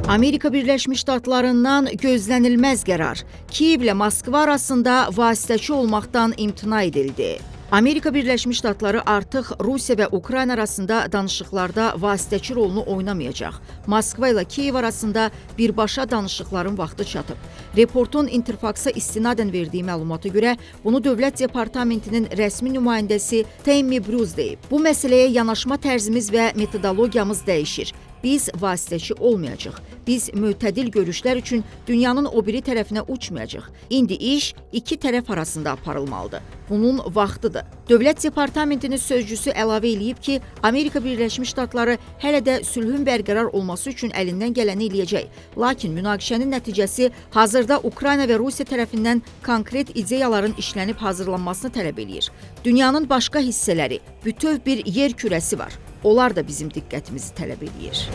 Amerika Birləşmiş Ştatlarından gözlənilməz qərar. Kiyev ilə Moskva arasında vasitəçi olmaqdan imtina edildi. Amerika Birləşmiş Ştatları artıq Rusiya və Ukrayna arasında danışıqlarda vasitəçi rolunu oynamayacaq. Moskva ilə Kiyev arasında birbaşa danışıqların vaxtı çatıb. Reportun Interfax-a istinadən verdiyi məlumata görə bunu Dövlət Departamentinin rəsmi nümayəndəsi Tammy Bruce deyib. Bu məsələyə yanaşma tərzimiz və metodologiyamız dəyişir. Biz vasitəçi olmayacaq. Biz mütədil görüşlər üçün dünyanın o biri tərəfinə uçmayacaq. İndi iş iki tərəf arasında aparılmalıdır. Bunun vaxtıdır. Dövlət Departamentinin sözcüsü əlavə edib ki, Amerika Birləşmiş Ştatları hələ də sülhün bərqərar olması üçün əlindən gələni eləyəcək. Lakin münaqişənin nəticəsi hazırda Ukrayna və Rusiya tərəfindən konkret ideyaların işlənib hazırlanmasını tələb eləyir. Dünyanın başqa hissələri, bütöv bir yer kürəsi var. Onlar da bizim diqqətimizi tələb edir.